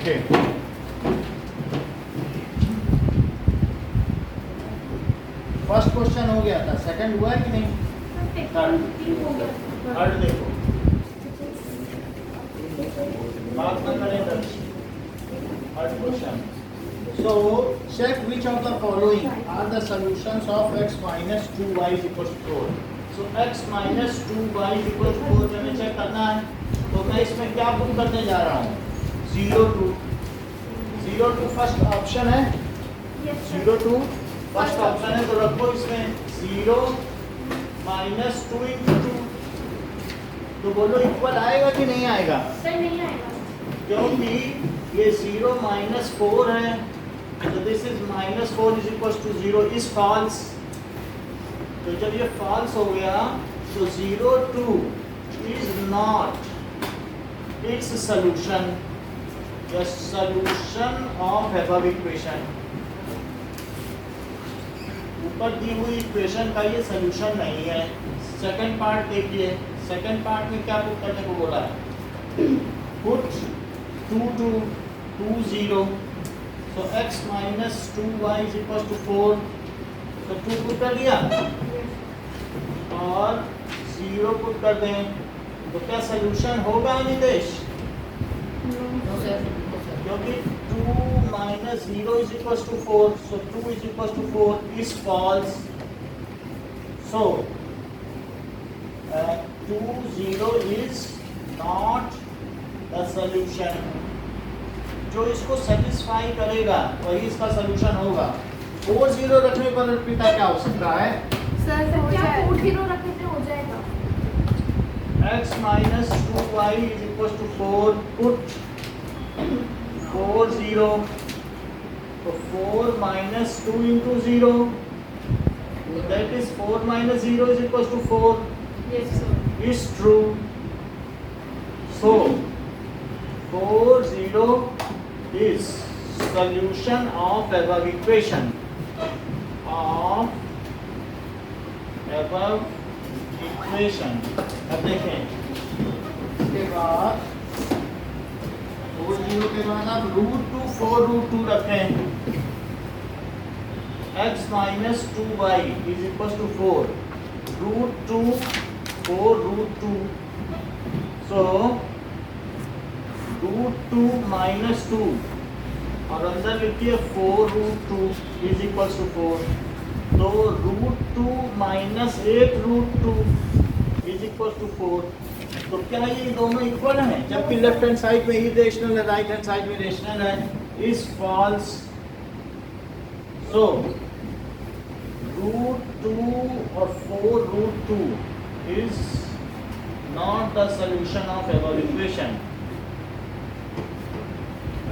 Okay first question हो गया था, सेकंड हुआ है कि नहीं? थर्ड देखो, बात ना करें third question. So check which of the following are the solutions of x minus 2y is equals to 4. So x minus 2y is equals to 4 हमें चेक करना है, तो मैं इसमें क्या पुट करने जा रहा हूँ? 0 2 फर्स्ट ऑप्शन है, 0 2 फर्स्ट ऑप्शन है, तो रखो इसमें 0 माइनस 2 इंटू 2। तो बोलो इक्वल आएगा कि नहीं आएगा? सर नहीं आएगा, क्योंकि ये 0 माइनस 4 है, तो this is minus 4 is equal to 0 is false. तो जब ये फॉल्स हो गया तो 0 2 is not its solution, the solution of above equation. ऊपर दी हुई इक्वेशन का ये सॉल्यूशन नहीं है। सेकंड पार्ट देखिए, सेकंड पार्ट में क्या पुट करने को बोला है? Put 2 2 2 0, so x minus 2y is equals to 4, तो 2 पुट कर दिया और 0 पुट कर दें, तो क्या सॉल्यूशन होगा नितेश? क्योंकि 2 minus 0 is equals to 4, so 2 is equals to 4 is false. So 2 0 is not the solution. जो इसको सेटिस्फाई करेगा वही इसका सॉल्यूशन होगा। 4 0 रखने पर पिता क्या हो सकता है? सर क्या 4 0 रखने से हो जाएगा? x minus 2y is equals to 4, put 4 0, तो 4 minus 2 into 0, that is 4 minus 0 is equals to 4, Yes sir. is true. So 4 0 is solution of above equation, of above equation। अब देखें इसके बाद 4 0 के बाद आप √2 4 √2 रखें, x minus 2y is equals to 4, √2 4 √2, so √2 minus 2 और अंदर लिखिए 4 √2 is equals to 4, तो √2 minus 8 √2 is equals to 4। तो क्या ये दोनों इक्वल हैं? जबकि लेफ्ट हैंड साइड में इरेशनल है, राइट हैंड साइड में रेशनल है, इज फॉल्स। सो √2 और 4 √2 is not the solution of above equation।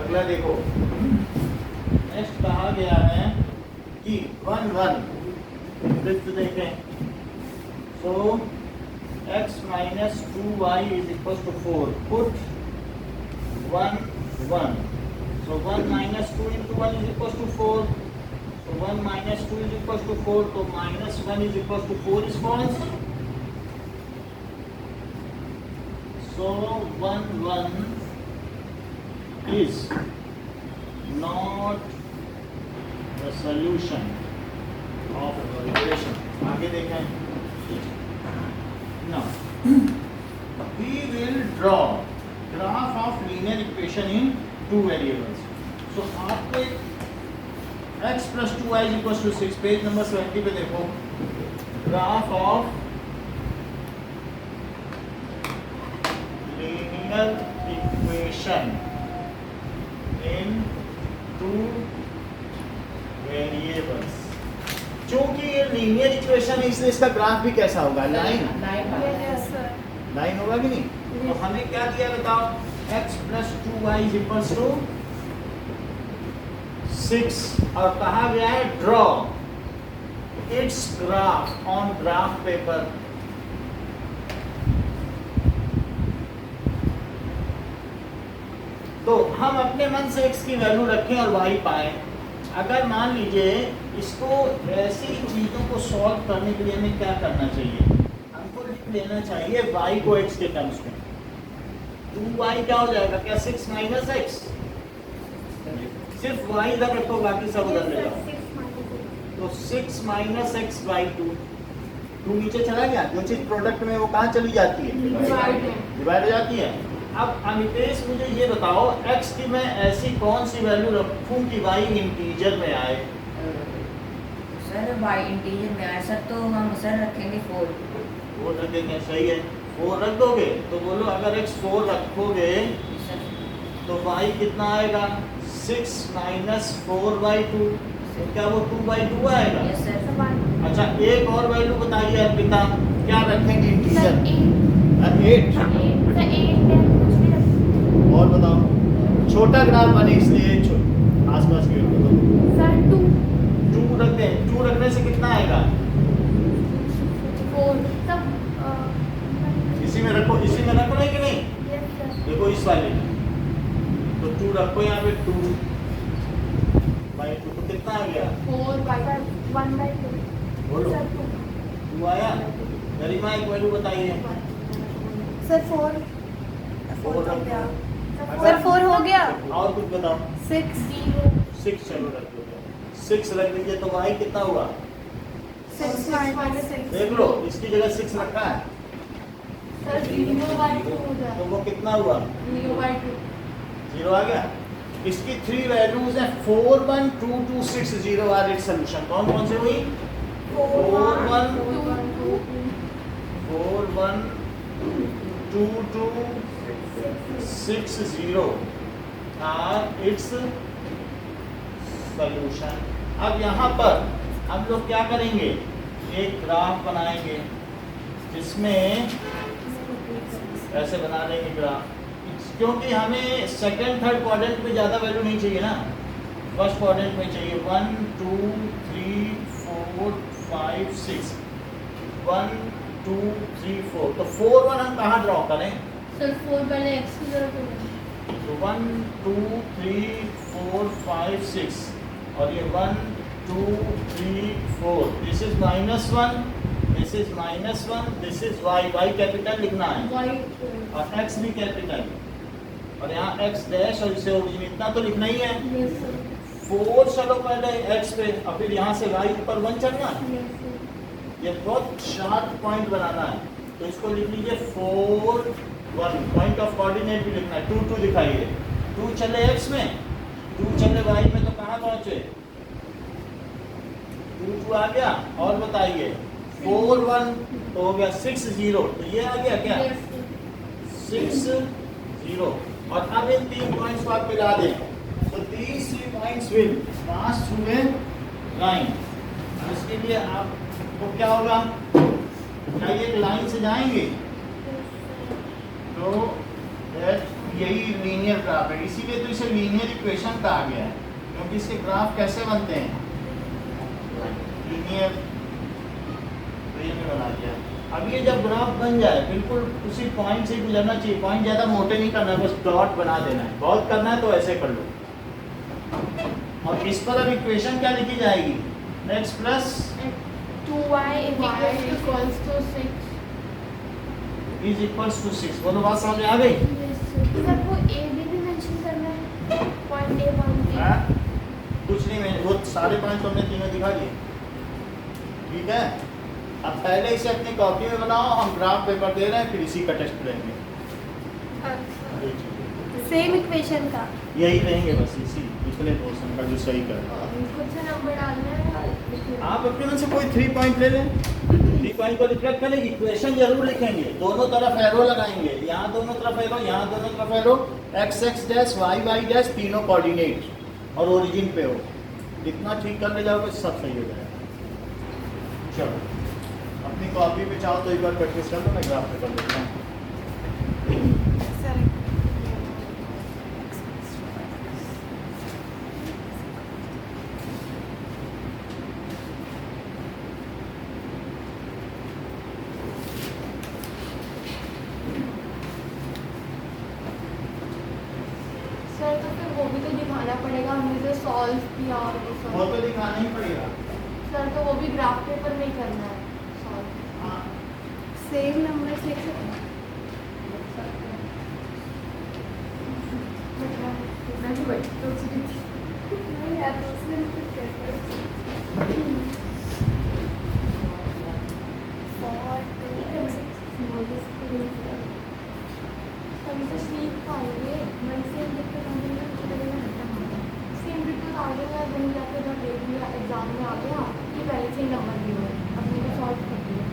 अगला देखो, नेक्स्ट कहा गया है कि 1 1 वृत्त देखें, सो x minus 2y is equals to 4, put 1 1, so 1 minus 2 into 1 is equals to 4, so 1 minus 2 is equals to 4, तो minus 1 is equals to 4 is false। So 1 1 is not the solution of the equation। आगे देखें, now we will draw graph of linear equation in two variables। so आपको x plus 2y is equals to 6, page number 70 पे देखो, graph of linear equation in two variables। क्योंकि ये linear equation है इसलिए इसका ग्राफ भी कैसा होगा? Line Yes sir. लाइन होगा कि नहीं? तो हमें क्या दिया बताओ? x plus 2y is equals to 6 और कहा गया है draw it's graph on graph paper. तो हम अपने मन से x की वैल्यू रखें और y पाएं। अगर मान लीजिए इसको ऐसी चीज़ों को सॉल्व करने के लिए हमें क्या करना चाहिए? हमको लिख लेना चाहिए y को x के टर्म्स में। 2y क्या हो जाएगा? क्या 6 माइनस एक्स, सिर्फ y इधर रखो, बाकी सब उधर ले जाओ। तो 6 माइनस एक्स बाई 2 नीचे चला गया। जो चीज प्रोडक्ट में वो कहाँ चली जाती है? डिवाइड हो जाती है। अब अमितेश मुझे ये बताओ, x की मैं ऐसी कौन सी वैल्यू रखूं कि y इंटीजर में आए? सर y इंटीजर में आए सर, तो हम सर रखेंगे 4। 4 रख देंगे, सही है। 4 रख दोगे तो बोलो, अगर x 4 रखोगे तो y कितना आएगा? 6 माइनस 4/2। क्या वो 2/2 आएगा? Yes sir. अच्छा, एक और वैल्यू बताइए अर्पिता, क्या रखेंगे इंटीजर? 8। और बताओ, छोटा ग्राफ बने इसलिए आसपास के 2 रखते हैं। 2 रखने से कितना आएगा? इसी में रखो, इसी में रखो नहीं कि नहीं? देखो इस वाले में तो 2 रखो, यहाँ पे 2/2 तो कितना आ गया? बोलो 2 आया। गरिमा एक वैल्यू बताइए। सर 4 4 रख दो। सर 4 हो गया। और कुछ बताओ। 6 चलो रख दो। 6 रख दीजिए तो y कितना हुआ? 6 माइनस 6 देख लो, इसकी जगह 6 रखा है तो वो कितना हुआ? 0 आ गया। इसकी 3 वैल्यूज है, 4 1 2 2 6 0 आर इट्स सॉल्यूशन। कौन कौन से हुई? 4 1 2 2 6 0 आर इट्स सॉल्यूशन। अब यहाँ पर हम लोग क्या करेंगे? एक ग्राफ बनाएंगे जिसमें ऐसे बना लेंगे ग्राफ, क्योंकि हमें सेकंड थर्ड क्वाड्रेंट में ज़्यादा वैल्यू नहीं चाहिए ना, फर्स्ट क्वाड्रेंट में चाहिए। 1 2 3 4 5 6 1 2 3 4। तो 4 1 हम कहाँ ड्रॉ करें? सर 4 पहले x की तरफ होगा। तो 1 2 3 4 5 6 और ये 1 2 3 4। This is -1, this is -1, this is y capital लिखना है और x भी कैपिटल, और यहाँ x डैश और इसे ओरिजिन इतना तो लिखना ही है। 4 चलो पहले x पे और फिर यहाँ से y पर 1 चलना। ये बहुत शार्प पॉइंट बनाना है, तो इसको लिख लीजिए 4 1। पॉइंट ऑफ कोऑर्डिनेट भी लिखना है। 2 2 दिखाइए। 2 चले x में, 2 चले y में, तो कहाँ पहुँचे? 2 2 आ गया। और बताइए 4 1 तो हो गया 6 0, तो ये आ गया क्या? 6 0। और अब इन 3 पॉइंट्स को आप मिला दें तो these 3 points will pass through a line। इसके लिए आपको क्या होगा? क्या ये एक लाइन से जाएंगे? तो यही लीनियर ग्राफ है, इसीलिए तो इसे लीनियर इक्वेशन कहा गया है, क्योंकि इसके ग्राफ कैसे बनते हैं? लीनियर वे में बना दिया। अब ये जब ग्राफ बन जाए बिल्कुल उसी पॉइंट से गुजरना चाहिए। पॉइंट ज़्यादा मोटे नहीं करना है, बस डॉट बना देना है। बहुत करना है तो ऐसे कर लो। और इस पर अब इक्वेशन क्या लिखी जाएगी? x plus 2y equals to 6। Is equals to 6। बोलो बात समझ में आ गई? सर वो a भी मेंशन करना है, पॉइंट a पॉइंट b। हाँ? कुछ नहीं, मैं वो सारे पॉइंट हमने तीनों दिखा दिए। ठीक है, अब पहले इसे अपनी कॉपी में बनाओ, हम ग्राफ पेपर दे रहे हैं, फिर इसी का टेस्ट लेंगे। सेम इक्वेशन का यही रहेंगे बस, इसी पिछले पोर्शन का जो सही कर। खुद से नंबर डालना है। आप अपने मन से कोई 3 पॉइंट ले लें, 3 पॉइंट को रिफ्लेक्ट करें, इक्वेशन जरूर लिखेंगे, दोनों तरफ एरो लगाएंगे, यहाँ दोनों तरफ एरो, यहाँ दोनों तरफ arrow, x x dash y y dash, तीनों कोऑर्डिनेट और ओरिजिन पे हो। इतना ठीक करने जाओगे सब सही हो जाएगा। चलो अपनी कॉपी पे चाहो तो एक बार प्रैक्टिस कर लो, मैं ग्राफ पे कर देता हूँ। सर तो फिर वो भी तो दिखाना पड़ेगा, हमने जो सॉल्व किया और वो सब। वो तो दिखाना ही पड़ेगा। सर तो वो भी ग्राफ पेपर में ही करना है सॉल्व। हाँ, सेम नंबर लिख सकते मतलब अभी तो सीख पाएंगे मैं सेम दिक्कत आ गई सेम दिक्कत आ गई मैं कहीं जाकर जब देख लिया एग्जाम में आ गया कि पहले से ही नंबर दिए हुए अपने को सॉल्व कर दिया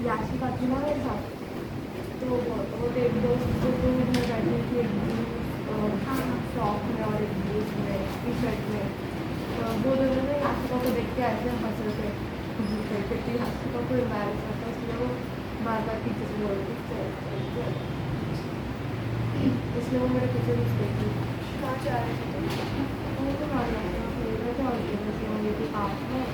याशी का थी ना मेरे साथ तो वो एक दोस्त को तो मैं बैठी थी एक फ्रॉक में और एक जीन्स में टी शर्ट में वो दोनों ने याशिका को देख के ऐसे हंस रहे थे क्योंकि याशिका को एम्बैरेस होता इसलिए वो बार बार पीछे से बोल रही इसलिए वो मेरे पीछे रुक गई थी कहाँ जा रहे थे वो तो मार रहा था मुझे कि आप में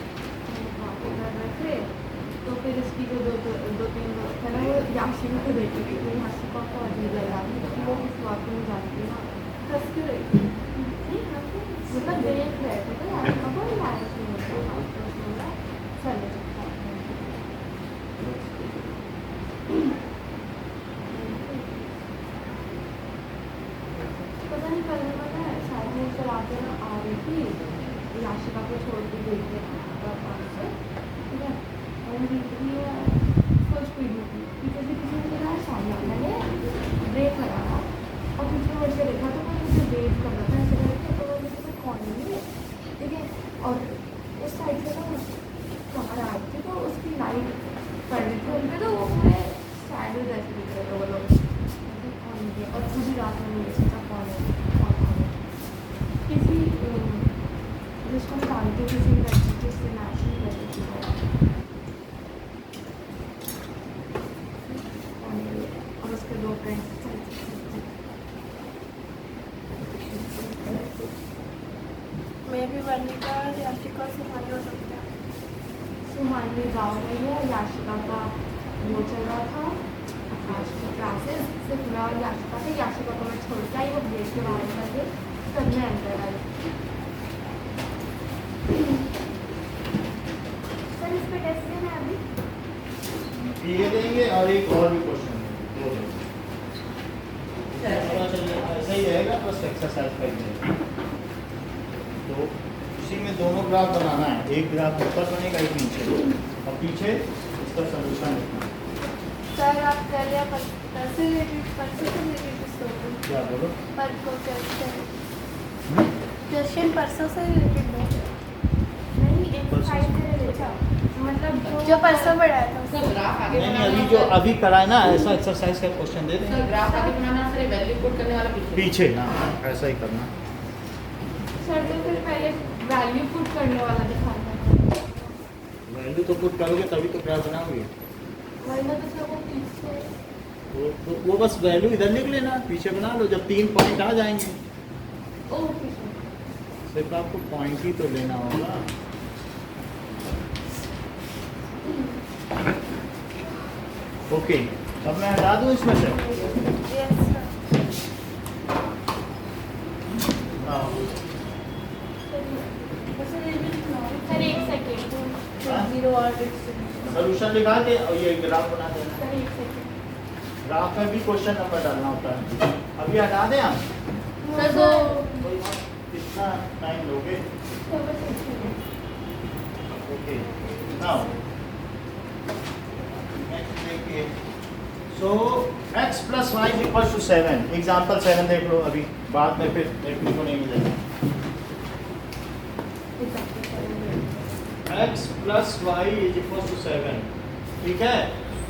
वहाँ पे कर रहे थे तो फिर इसकी जो दो तीन दोस्त है ना वो याशिका को देखी थी तो याशिका को अजीब लगा वो इस बात को नहीं जानती ना हंस क्यों रही थी मतलब देख रहे थे तो याशिका को एम्बैरेस नहीं होता चले पता नहीं कल पता है शायद मैं चलाते ना आ रही थी याशिका को छोड़ के देख रहे से ठीक है फर्स्ट स्पीड में थी पीछे से किसी ने कहा सामने मैंने ब्रेक लगाया और पीछे मुझे देखा तो मैं मुझे वेट कर रहा था ऐसे करके तो मुझे कोई कॉल नहीं है ठीक है और उस साइड से ना कार आ रही थी तो उसकी लाइट पड़ रही थी उन पर तो वो पूरे सैडल जैसे दिख रहे थे वो लोग कॉल नहीं किया और पूरी रात में मुझे सोचा कॉल किसी जिसको मैं जानती हूँ किसी लड़की जिससे मैच नहीं करती थी और उसके दो फ्रेंड्स मैं भी वर्णिका याशिका से हमारे हो सकता है सुमानी गाँव में है याशिका का वो चल रहा था आज की क्लासेस सिर्फ मैं और याशिका थे याशिका को मैं छोड़ के आई वो गेट के बाहर करके तब मैं अंदर आई सर इस पे टेस्ट देना है अभी ये देंगे और एक और भी क्वेश्चन दो देंगे ऐसा ही रहेगा बस एक्सरसाइज करेंगे तो इसी में दोनों ग्राफ बनाना है एक ग्राफ ऊपर बनेगा एक नीचे और पीछे इसका सलूशन लिखना सर आप कर लिया पर से रिलेटेड क्या बोलो पर को क्वेश्चन परसों से रिलेटेड नहीं एक्सरसाइज से रिलेटेड मतलब जो परसों पढ़ाया था सर ग्राफ आगे नहीं बनाना अभी जो अभी कराए ना ऐसा एक्सरसाइज का क्वेश्चन दे सर देंगे ग्राफ आगे बनाना सर वैल्यू पुट करने वाला पीछे ना ऐसा ही करना सर तो फिर पहले वैल्यू पुट करने वाला दिखाना है वैल्यू तो पुट करोगे तभी तो ग्राफ बनाओगे वरना तो सर वो पीछे वो बस वैल्यू इधर लिख लेना पीछे बना लो जब 3 पॉइंट आ जाएंगे ओ पीछे सिर्फ आपको पॉइंट ही तो लेना होगा ओके अब मैं हटा दूं इसमें से यस हाँ सर एक सेकेंड हाँ? 0 और सॉल्यूशन लिखा के और ये ग्राफ बना देना सर एक सेकेंड ग्राफ में भी क्वेश्चन नंबर डालना होता है अभी हटा दें आप सर दो कोई बात, कितना टाइम लोगे ओके नाउ नेक्स्ट देखिए सो x plus y is equal to 7 example 7 देख लो अभी बाद में फिर देखने को नहीं मिलेगा x plus y is equal to 7 ठीक है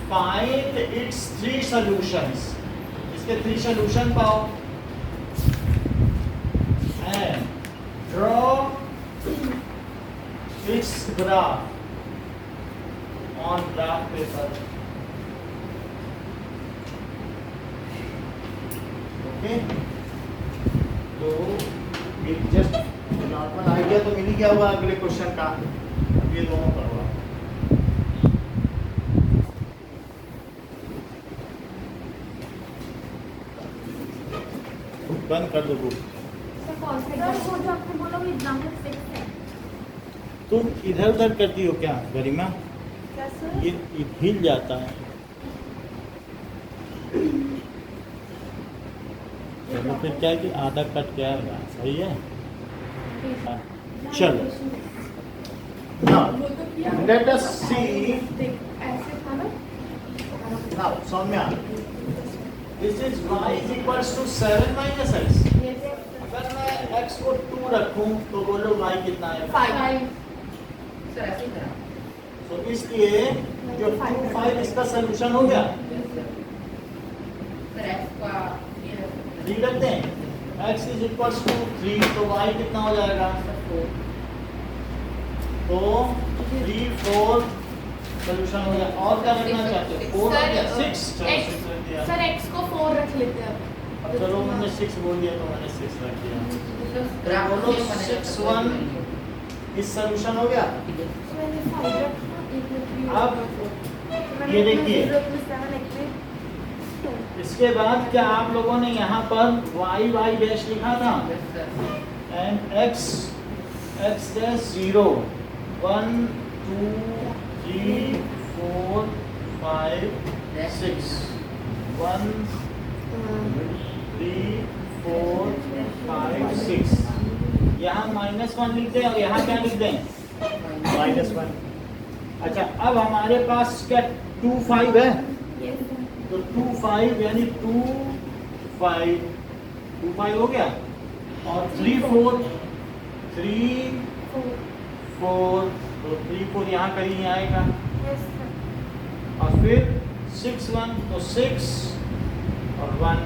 फाइंड इट्स 3 सॉल्यूशंस इसके 3 सॉल्यूशन पाओ and draw its graph on graph paper okay तो एक जस्ट नॉर्मल आइडिया तो मिल ही गया होगा अगले क्वेश्चन का अब ये दोनों करवा बंद कर दो बुक सर कौन से सर वो जो आपने बोला वो एग्जाम्पल 6 है तुम इधर उधर करती हो क्या गरिमा? क्या सर? ये हिल जाता है। चलो फिर क्या है कि आधा कट क्या है, सही है। हाँ, चलो now let us see ऐसे था ना now Saumya, this is y is equals to 7 minus x। ये अगर मैं x को 2 रखूं तो बोलो y कितना है? 5 सर ऐसे ही करा तो इसलिए जो 2 5 इसका सलूशन हो गया। सर एक्स का ये 3 रखते हैं, x is equals to 3 तो y कितना हो जाएगा? तो 3 4 सॉल्यूशन हो गया। और क्या रखना चाहते हो? 4 या 6? चलो 6 रख दिया। सर x को 4 रख लेते हैं अब चलो मैंने 6 बोल दिया तो मैंने 6 रख दिया। ग्राफ बोलो 6 1 इस सॉल्यूशन हो गया। मैंने 5 रखा एक में 3 अब ये देखिए, 7 एक में 2। इसके बाद क्या आप लोगों ने यहाँ पर y y डैश लिखा था एंड x x डैश 0 1 2 3 4 5 6 1 3 4 5 6 यहाँ -1 लिख दें और यहाँ क्या लिख दें? -1। अच्छा अब हमारे पास क्या 2 5 है? तो 2 5 यानी 2 5 हो गया और 3 4 3 4 तो 3 4 यहाँ कहीं आएगा और फिर 6 1 तो 6 और 1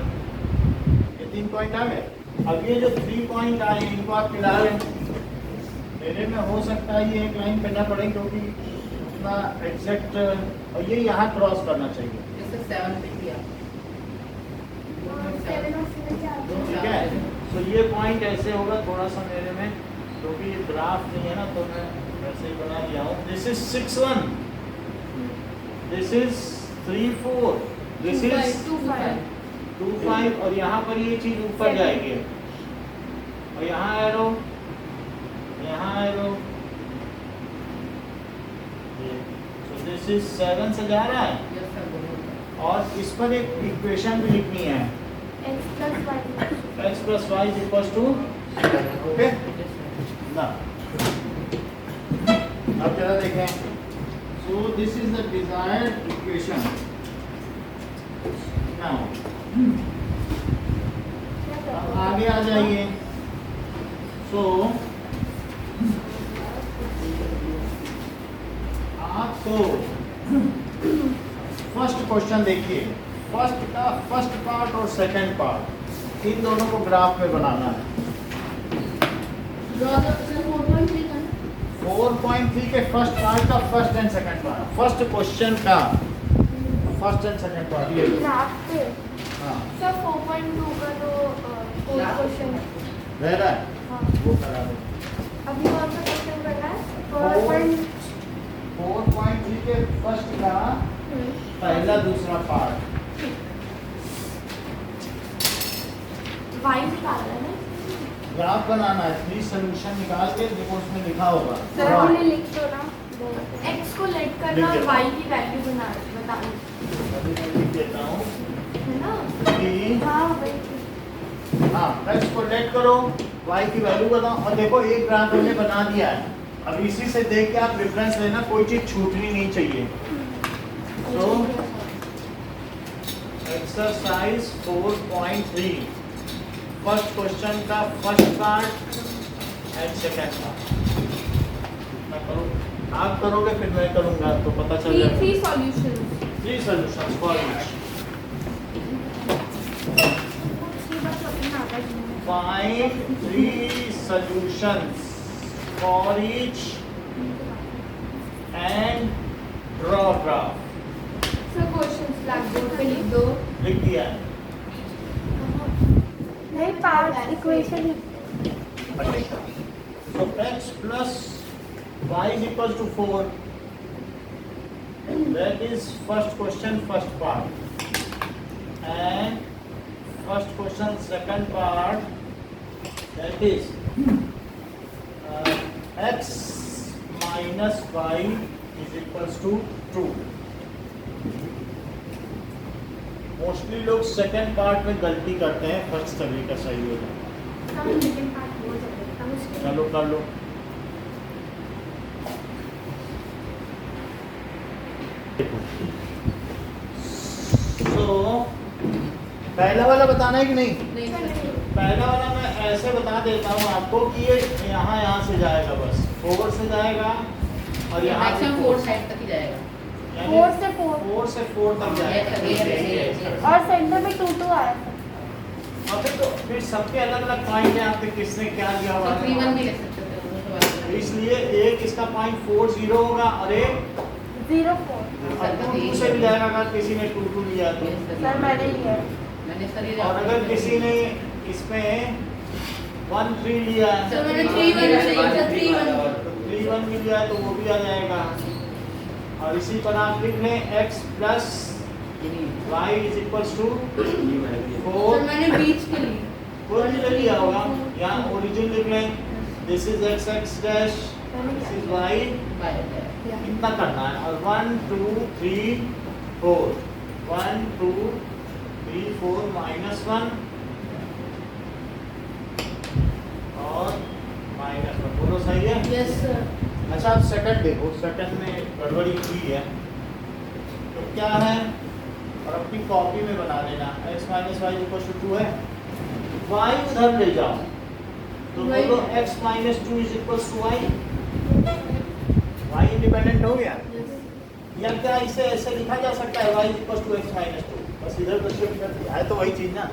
ये 3 पॉइंट आ गए। अब ये जो 3 पॉइंट आए इनको आप मिला लें। मेरे में हो सकता है ये एक लाइन करना पड़े क्योंकि इतना एग्जैक्ट और ये यहाँ क्रॉस करना चाहिए। जैसे 7 पे किया ठीक है, तो ये पॉइंट ऐसे होगा थोड़ा सा मेरे में क्योंकि ये ग्राफ नहीं है ना तो मैं वैसे ही बना दिया हूँ। This is 6 1, this is 3 4, this is 2 5 और यहाँ पर ये चीज ऊपर जाएगी और यहाँ एरो तो दिस इज 7 से जा रहा है यस सर बोलो और इस पर एक इक्वेशन भी लिखनी है x plus y x plus y is equals to okay ना। अब जरा देखें, so this is the desired equation now। अब आगे आ जाइए, so आपको फर्स्ट क्वेश्चन देखिए, फर्स्ट का फर्स्ट पार्ट और सेकंड पार्ट इन दोनों को ग्राफ में बनाना है। 4.3 के फर्स्ट पार्ट का first and second part, first question का फर्स्ट एंड सेकंड पार्ट ये लो। ग्राफ पे हाँ सर 4.2 का तो कोई क्वेश्चन रह रहा है हाँ वो करा दो। अभी कौन सा क्वेश्चन कर रहा है 4.3 के फर्स्ट का पहला दूसरा पार्ट y निकालना है ना ग्राफ बनाना है। 3 सॉल्यूशन निकाल के देखो उसमें लिखा होगा। सर हमने लिख दो ना x को लेट करना लिख और दो। y की वैल्यू बतानी अभी मैं लिख देता हूँ है ना कि हाँ वही हाँ x को लेट करो, y की वैल्यू बताओ और देखो एक ग्राफ हमने बना दिया है। अब इसी से देख के आप रेफरेंस लेना, कोई चीज छूटनी नहीं चाहिए। तो एक्सरसाइज 4.3 फर्स्ट क्वेश्चन का first part and second part मैं करूँ, आप करोगे फिर मैं करूँगा तो पता चल जाएगा। 3 solutions 3 solutions for each. Find 3 solutions for each and draw graph। Sir questions black board पे लिख दो लिख दिया है। नहीं part equation So x plus y is equals to 4. That is first question, first part. And first question, second part. That is x minus y is equals to 2। Mostly लोग second part में गलती करते हैं, first सभी का सही हो जाता है। चलो कर लो। तो पहला वाला बताना है कि नहीं? पहला वाला मैं ऐसे बता देता हूँ आपको कि ये यहाँ से जाएगा, बस 4 से जाएगा और यहाँ से 4 साइड तक ही जाएगा। 4 से 4 4 से 4 तक जाएगा। और सेंटर में 2 2 आया था। और फिर सबके अलग अलग पॉइंट है, आपके किसने क्या दिया हुआ तो 3 1 भी है, लिख सकते थे वो तो बात है। इसलिए एक इसका पॉइंट 4 0 होगा और एक 0 4 2 से भी जाएगा अगर किसी ने 2 2 लिया तो। सर मैंने लिया है। मैंने सर ये और अगर किसी ने इसमें 1 3 लिया है सर मैंने 3 1 से 3 1 तो 3 1 भी लिया है तो वो भी आ जाएगा। और इसी पर आप लिख लें x plus y is equals to 4। Sir मैंने बीच के लिए कोई भी ले लिया होगा, यहाँ ओरिजिन लिख लें, this is x x dash, this is y, इतना करना है। और 1 2 3 4 1 2 3 4 -1 और -1 दोनों सही है। Yes sir. अच्छा आप सेकंड देखो, सेकंड में गड़बड़ी हुई है तो क्या है, और अपनी कॉपी में बना लेना, x minus y equal to 2 है, y उधर ले जाओ तो बोलो x minus 2 is equal to y। y independent हो गया। या क्या इसे ऐसे लिखा जा सकता है y is equal to x minus 2, बस इधर तो शिफ्ट कर दिया है तो वही चीज ना,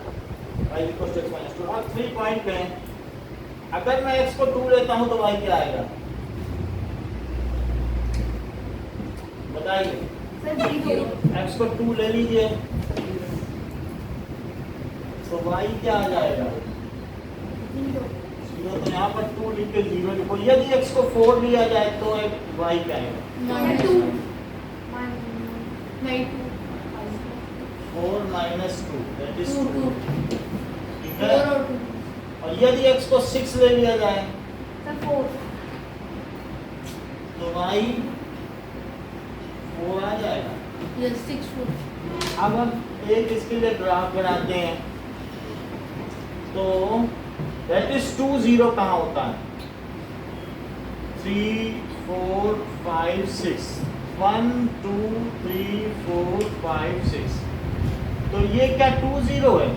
y is equal to x minus 2। अब 3 पॉइंट पे अगर मैं x को 2 लेता हूं तो y क्या आएगा बताइए। x को 2 ले लीजिए तो y क्या आ जाएगा 0। तो यहाँ पर 2 लिख के 0 लिखो। यदि x को 4 लिया जाए तो y क्या आएगा 2 4 माइनस 2 दैट इज 2। 2 ठीक है। और यदि x को 6 ले लिया जाए सर 4 तो y 4 आ जाएगा। यस 6 4। अब हम एक इसके लिए ग्राफ बनाते हैं तो दैट इज 2 0 कहाँ होता है 3 4 5 6 1 2 3 4 5 6 तो ये क्या 2 0 है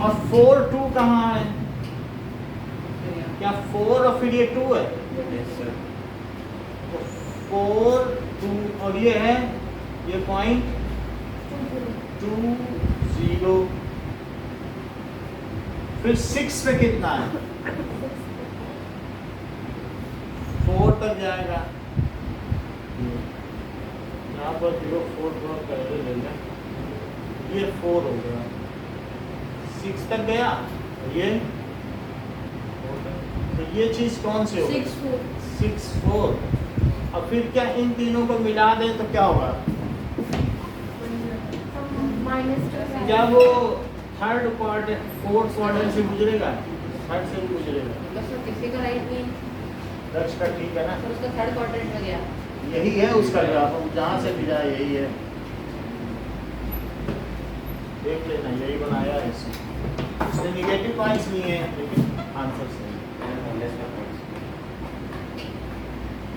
और 4 2 कहाँ है, क्या 4 और फिर ये 2 है तो 4 2 और ये है ये पॉइंट 2 0 फिर 6 पे कितना है 4 तक जाएगा। यहाँ पर 0 4 4 पहले ले लें, ये 4 हो गया, 6 तक गया ये 4 तक। तो ये चीज कौन सी होगी 6 4। 6 4। अब फिर क्या इन तीनों को मिला दें तो क्या होगा, क्या वो थर्ड क्वाड्रेंट फोर्थ क्वाड्रेंट से गुजरेगा, थर्ड से भी गुजरेगा, बस वो किसी का राइट नहीं दक्ष का ठीक है ना, तो उसका थर्ड क्वाड्रेंट में गया। यही है उसका ग्राफ, जहाँ से भी जाए यही है, देख लेना यही बनाया है इसने। उसने निगेटिव पॉइंट्स लिए हैं लेकिन आंसर सही है।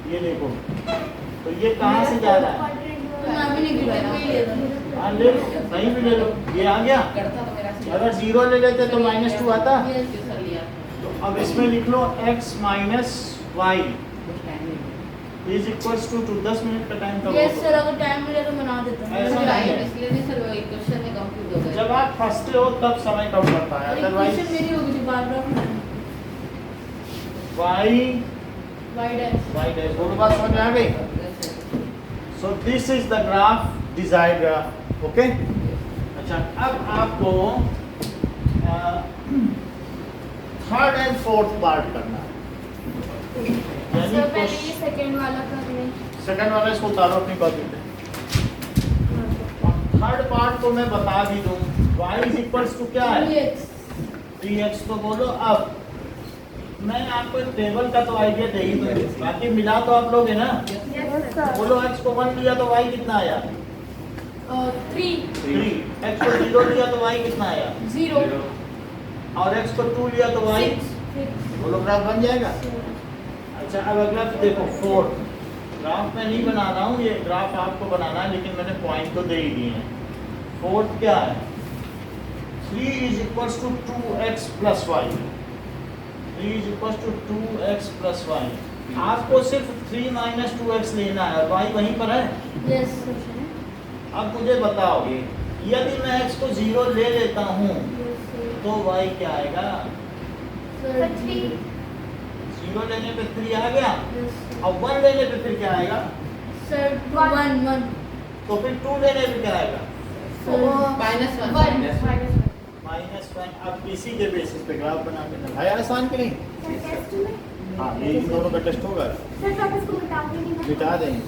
ये देखो तो ये कहाँ से जा रहा है, मैं भी नहीं गिरा हाँ ले लो, कहीं भी ले लो, ये आ गया। करता तो मेरा से अगर 0 ले लेते तो -2 आता। यस सर लिया तो अब इसमें लिख लो x माइनस वाई कुछ टाइम नहीं। इज इक्वल्स टू 10 मिनट का टाइम का यस सर, अगर टाइम मिले तो बना देता हूँ। ऐसा नहीं है। इसलिए नहीं सर वही क्वेश्चन में कंफ्यूज हो गए। जब आप फंसते हो तब समय कम पड़ता है, अरे अदरवाइज क्वेश्चन मेरी होगी थी बार-बार। y y dash. y dash दोनों बात समझ में आ गई। So this is the graph, desired graph, okay. अच्छा अब आपको थर्ड एंड फोर्थ पार्ट करना है, यानी सर पहले ये सेकंड वाला कर लें। सेकंड वाला इसको उतारो अपनी कॉपी पे। थर्ड पार्ट को मैं बता भी दूं, y इज इक्वल्स टू क्या है 3x। 3x। तो बोलो अब मैं आपको एक टेबल का तो आइडिया दे ही दूँ, बाकी मिला तो आप लोग है ना। Yes sir. बोलो x को 1 लिया तो y कितना आया? 3 3। x को 0 लिया तो y कितना आया? 0 और x को 2 लिया तो y 6 बोलो ग्राफ बन जाएगा। अच्छा अब अगला देखो 4। ग्राफ मैं नहीं बना रहा हूँ, ये ग्राफ आपको बनाना है, लेकिन मैंने पॉइंट तो दे ही दिए हैं। 4 क्या है? 3 is equals to 2x plus y। 3 is equals to 2x plus y। आपको सिर्फ 3 minus 2x लेना है और y वहीं पर है। यस अब मुझे बताओ, यदि मैं x को 0 ले लेता हूँ तो y क्या आएगा? सर 3 0 लेने पे 3 आ गया, और 1 लेने पे फिर क्या आएगा? सर 1 तो फिर 2 लेने पे क्या आएगा? -1 -1। अब इसी के बेसिस पे ग्राफ बना के भाई आसान कि नहीं? सर टेस्ट में हाँ, ये इन दोनों का टेस्ट होगा, सर आप इसको मिटाओगे नहीं ना? मिटा देंगे।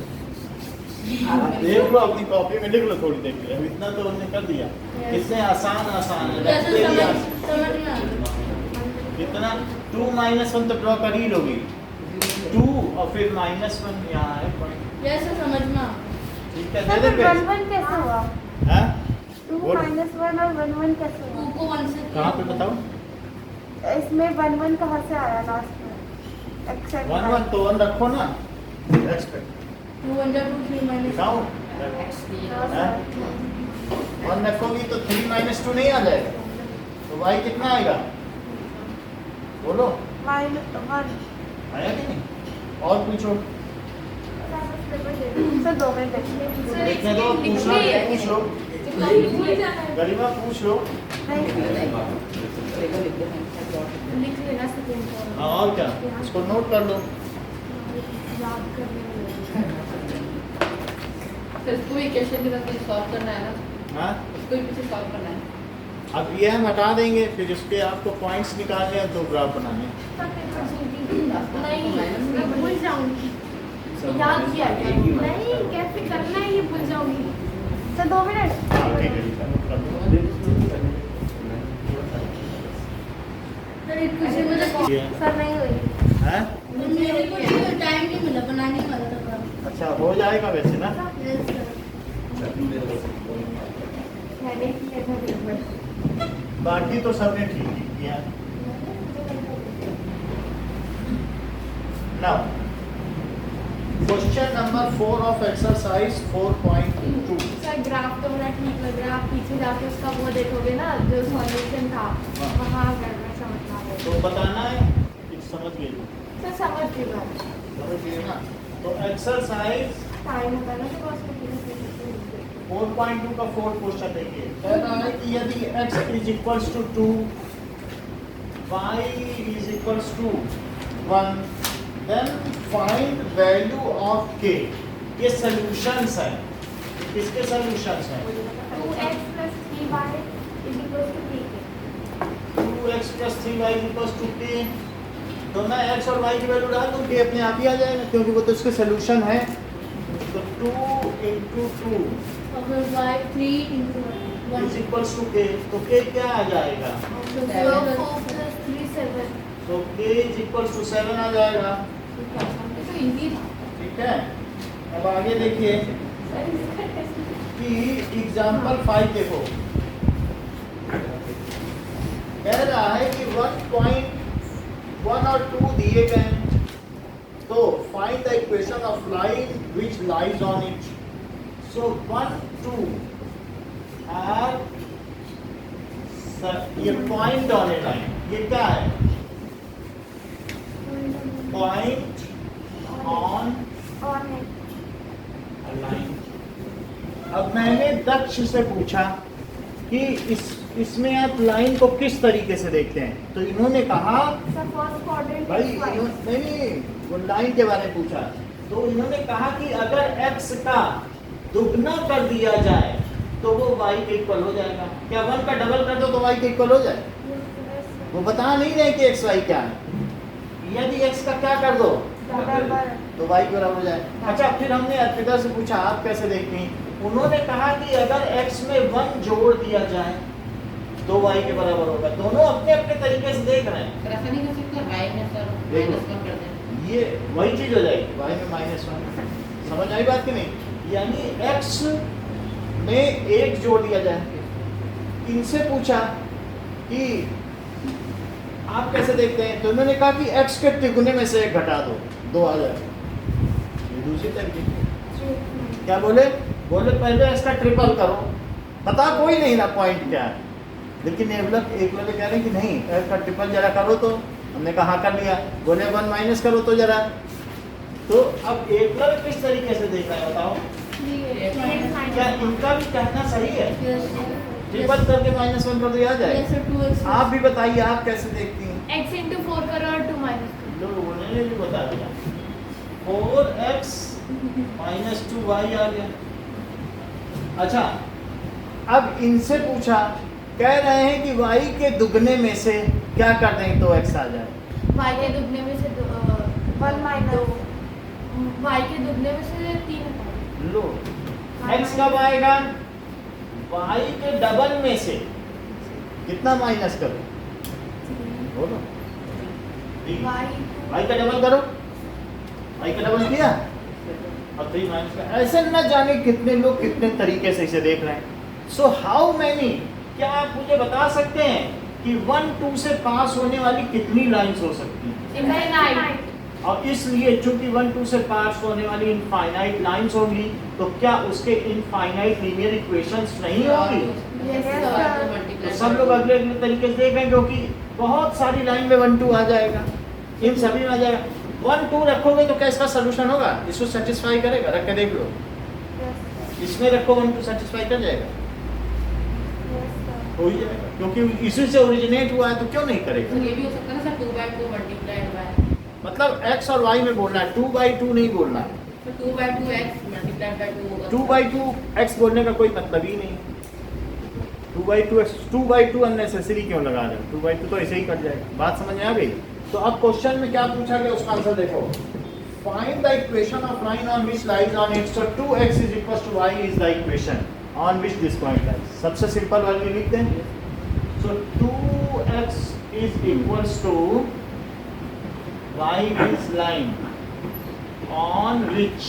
आप देख लो अपनी कॉपी में, लिख लो थोड़ी देर के लिए। अब इतना तो हमने कर दिया। कितने आसान है, लगते भी आसान। कितना 2 -1 तो ड्रॉ कर ही लोगी, 2 और फिर -1 यहाँ है point। यस समझना। ठीक है, सर दे फिर दे 1 कैसे हुआ? हैं? 2 बोलो। -1 और 1 कैसे 2 हुआ? को 1 से कहाँ पे बताओ? इसमें 1 कहाँ से आया लास्ट में? एक्सेप्ट 1 तो 1 रखो ना, x पे 2 × 2 3 - दिखाओ। हैं? 1 रखोगी तो 3 - 2 नहीं आ जाएगा, तो y कितना आएगा? बोलो, -1 आया कि नहीं? और पूछो। सर 2 मिनट देखिए। देखने दो, पूछ लो, पूछ लो, गरिमा पूछ लो। लिख लेना सेकंड हाँ, और क्या, इसको नोट कर लो। याद कर तो इसको इक्वेशन के साथ सॉल्व करना है ना, हाँ, इसको ही पीछे सॉल्व करना है। अब ये हम हटा देंगे, फिर इसके आपको पॉइंट्स निकालने हैं, 2 ग्राफ बनाने हैं। नहीं मैं भूल जाऊंगी, याद किया नहीं कैसे करना है ये भूल जाऊंगी। Sir 2 minute. हाँ, ठीक है, नोट कर लो। सर एक कुछ मुझे ये, सर नहीं हुई। हैं? मेरे को टाइम नहीं मिला बनाने वाला था। अच्छा, हो जाएगा वैसे ना। यस सर मैंने किया था पेपर। बाकी तो सबने ठीक ही किया। Now question number 4 of exercise 4.2। Sir graph तो मेरा ठीक है, ग्राफ पीछे जाके उसका वो देखोगे ना जो सॉल्यूशन था हाँ। वहाँ करना समझना है। तो बताना है कि समझ गए? सर समझ गई बात, समझ गए ना? तो एक्सरसाइज टाइम होता है ना तो बस में 4.2 का 4th क्वेश्चन देखिए। कह रहा है कि यदि x is equals to 2, y is equals to 1, then find value of k। ये सॉल्यूशंस हैं। किसके सॉल्यूशंस हैं? 2x + 3y = 3k। 2x + 3y = k। तो मैं x और y की वैल्यू डाल दूं, k अपने आप ही आ जाएगा, क्योंकि वो तो इसके सॉल्यूशन है। तो 2 × 2 और फिर y 3 × 1 is equals to k। तो k क्या आ जाएगा? 4 + 3 7। तो k is equals to 7 आ जाएगा। तो इजी था। ठीक है, अब आगे देखिए कि एग्जाम्पल 5 देखो। कह रहा है कि 1.1 और 2 दिए गए हैं, तो find the equation of line which lies on it. So 1 2 are ये पॉइंट ऑन ए लाइन, ये क्या है? पॉइंट ऑन और है लाइन। अब मैंने दक्ष से पूछा कि इसमें आप लाइन को किस तरीके से देखते हैं, तो इन्होंने कहा सर फर्स्ट क्वाड्रेंट भाई x y। नहीं, वो लाइन के बारे में पूछा, तो इन्होंने कहा कि अगर x का दुगना कर दिया जाए तो वो y के इक्वल हो जाएगा। क्या 1 का डबल कर दो तो y के इक्वल हो जाए? वो बता नहीं रहे कि x y क्या है। यदि x का क्या कर दो तो y बराबर हो जाए। अच्छा, फिर हमने अर्पिता से पूछा आप कैसे देखती हैं? उन्होंने कहा कि अगर x में 1 जोड़ दिया जाए 2 y के बराबर होगा। दोनों अपने अपने तरीके से देख रहे हैं। सर ऐसा नहीं कर सकते y में सर देखो। माइनस 1 कर दें। ये वही चीज हो जाएगी, y में -1। समझ आई बात कि नहीं? यानी x में 1 जोड़ दिया जाए। इनसे पूछा कि आप कैसे देखते हैं, तो उन्होंने कहा कि x के तिगुने में से 1 घटा दो, 2 आ जाए। ये दूसरी तरीके क्या बोले पहले इसका ट्रिपल करो, पता कोई नहीं ना पॉइंट क्या है, लेकिन एक लोग कह रहे हैं कि नहीं इसका ट्रिपल जरा करो, तो हमने कहा हाँ कर लिया। बोले 1 माइनस करो तो जरा, तो अब एक लोग किस तरीके से देख रहा है बताओ? क्या इनका भी कहना सही है? ट्रिपल करके -1 कर दिया जाए। आप भी बताइए, आप कैसे देखती हैं? x into 4 करो और 2 माइनस लोगों ने भी बता दिया 4x माइनस 2y आ गया। अच्छा, अब इनसे पूछा, कह रहे हैं कि y के दुगने में से क्या कर दें तो x आ जाए। y के दुगने में से 1 माइनस y के दुगने में से 3 लो x कब आएगा? y के डबल में से कितना माइनस करो? बोलो y का डबल करो, y का डबल किया और 3 माइनस का। ऐसे न जाने कितने लोग कितने तरीके से इसे देख रहे हैं। सो हाउ मैनी, क्या आप मुझे बता सकते हैं कि 1 2 से पास होने वाली कितनी लाइंस हो सकती हैं? इनफाइनाइट। और इसलिए चूंकि 1 2 से पास होने वाली इनफाइनाइट लाइंस होंगी, तो क्या उसके इनफाइनाइट लीनियर इक्वेशंस नहीं होंगी? तो सब लोग अगले अगले तरीके से देख रहे हैं, क्योंकि बहुत सारी लाइन में 1 2 आ जाएगा, इन सभी में आ जाएगा। 1 2 रखोगे तो क्या इसका सोल्यूशन होगा? इसको सेटिस्फाई करेगा? रख के देख लो, इसमें रखो 1 2 सेटिस्फाई कर जाएगा, हो ही जाएगा, क्योंकि इसी से ओरिजिनेट हुआ है, तो क्यों नहीं करेगा? तो ये भी हो सकता है ना सर 2/2 मल्टीप्लाइड बाय, मतलब x और y में बोलना है, 2/2 नहीं बोलना है। तो 2/2x मल्टीप्लाइड बाय 2 होगा। 2/2 x बोलने का कोई मतलब ही नहीं। 2/2 x, 2/2 अननेसेसरी क्यों लगा रहे हो? 2/2 तो ऐसे ही कट जाएगा। बात समझ में आ गई? तो अब क्वेश्चन में क्या पूछा गया, उसका आंसर देखो। Find the equation of line on which lies on it. So 2x = y is the equation on which this point lies. सबसे सिंपल वैल्यू लिख दें। सो 2x = y is line on which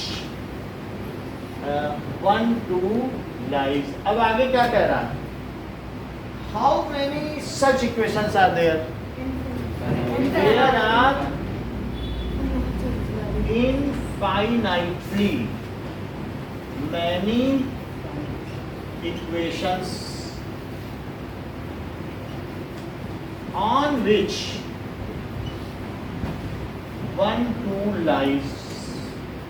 1 2 lies। अब आगे क्या कह रहा है? How many such equations are there? There are infinitely many equations on which 1 2 lies।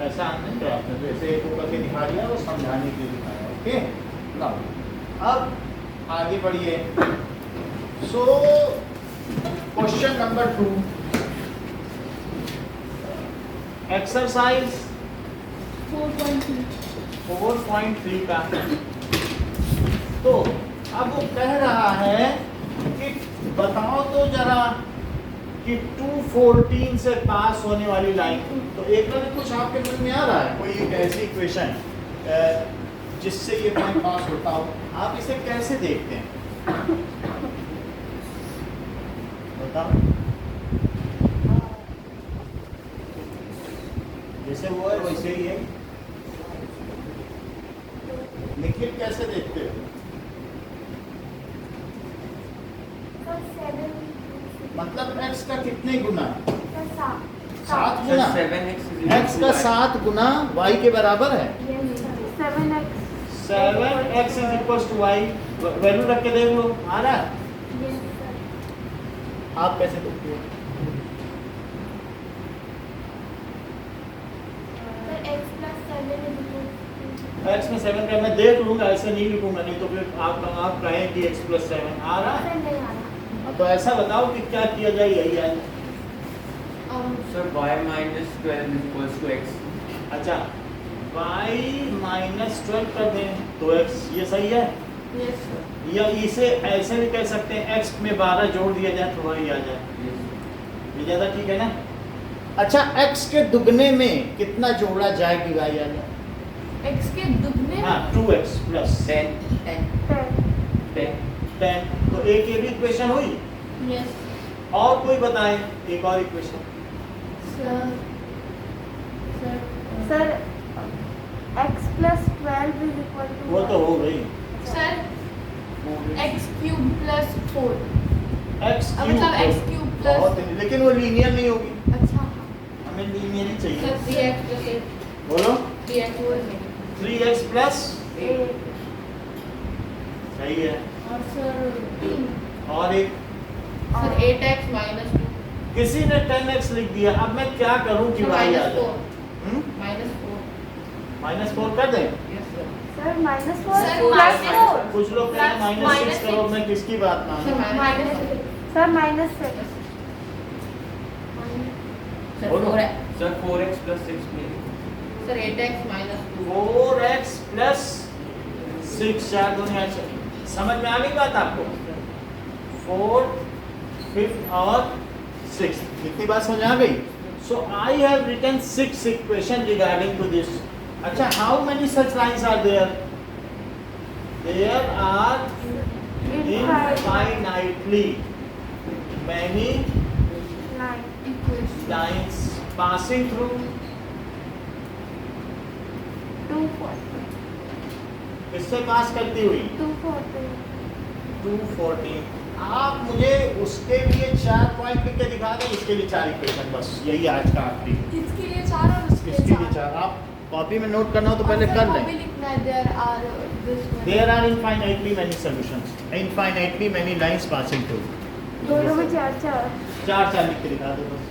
ऐसा हमने तो आपने तो ऐसे एक करके दिखा दिया और समझाने के लिए दिखाया। ओके, नाउ अब आगे बढ़िए। सो क्वेश्चन नंबर 2, एक्सरसाइज 4.3 का। तो अब वो कह रहा है कि बताओ तो जरा कि 214 से पास होने वाली लाइन। तो एक बार कुछ आपके मन में आ रहा है कोई एक ऐसी इक्वेशन जिससे ये पॉइंट पास होता हो? आप इसे कैसे देखते हैं बताओ? जैसे वो है वैसे ही है। निखिल कैसे देखते हो? मतलब x का कितने गुना? 7 गुना। x का 7 गुना y के बराबर है। 7x = y। वैल्यू रख के देख लो, आ रहा है? आप कैसे देखते हो? x में 7 का मैं देख लूंगा, ऐसे नहीं लिखूंगा, नहीं तो फिर आप कहें कि x + 7 आ रहा है। तो ऐसा बताओ कि क्या किया जाए, यही है। Sir, y - 12 = x. अच्छा, y -12 कर दें तो x, ये सही है? Yes sir. या इसे ऐसे भी कह सकते हैं x में 12 जोड़ दिया जाए तो y आ जाए, ये ज़्यादा ठीक है ना? अच्छा, x के दुगने में कितना जोड़ा जाए कि y आ जाए? x के दुगने हाँ, 2x + 10. 10 10. 10। तो एक ये भी इक्वेशन हुई। यस और कोई बताए एक और equation. Sir sir x plus 12 is equal to वो तो हो गई। Sir x cube plus 4 x मतलब x cube plus बहुत है, लेकिन वो लीनियर नहीं होगी, अच्छा हमें लीनियर ही सर चाहिए। 3x plus 8 बोलो 3x plus 3x प्लस 8 सही है। और सर और एक सर 8x minus 2 किसी ने 10x लिख दिया, अब मैं क्या करूं कि भाई minus याद 4 minus 4 -4 कर दें। Yes sir sir -4 Sir, plus minus 4 कुछ लोग कह रहे हैं minus -6 करो, 6 मैं किसकी बात मान सर लूं? minus सर -6 सर बोलो। 4 Sir, 4x plus 6 please. Sir 8x minus 2 4x plus 6 चार दुनिया समझ में आ गई बात आपको? 4 5 और 6 कितनी बात समझ आ गई? So I have written 6 equation regarding to this. अच्छा, how many such lines are there? There are infinitely many 9 lines passing through 240 किससे पास करती हुई 240 214। आप मुझे उसके लिए 4 पॉइंट लिख के दिखा दें, इसके लिए 4 इक्वेशन, बस यही आज का आखिरी। इसके लिए 4 और उसके इसके लिए 4 आप कॉपी में नोट करना हो तो पहले कर लें। लिखना है there are this There are infinitely many solutions, infinitely many lines passing through। दोनों में 4 4 लिख के दिखा दो बस।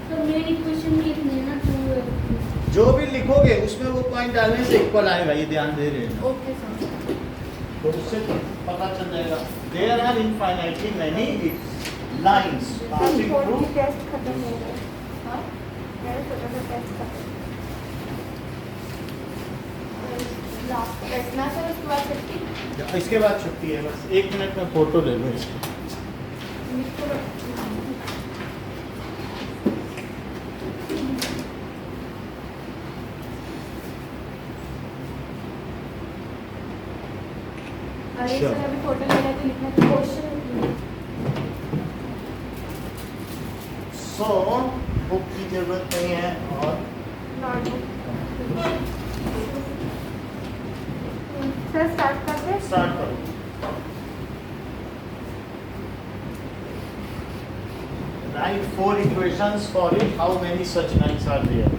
सर मेन इक्वेशन में लिखनी है ना 2 जो भी लिखोगे उसमें वो पॉइंट डालने से इक्वल आएगा, ये ध्यान दे रहे हैं ओके सर तो उससे पता चल जाएगा। There are infinitely many lines passing through। Test खत्म हो गया हां मेरा छोटा सा टेस्ट खत्म लास्ट टेस्ट ना सर उसके बाद छुट्टी इसके बाद छुट्टी है, बस 1 मिनट में फोटो ले लो इसकी। अरे सर अभी फोटो ले रहे तो लिखना था क्वेश्चन सो बुक की जरूरत नहीं है और नोटबुक सर स्टार्ट करते हैं स्टार्ट करो। Write 4 equations for it. How many such lines are there?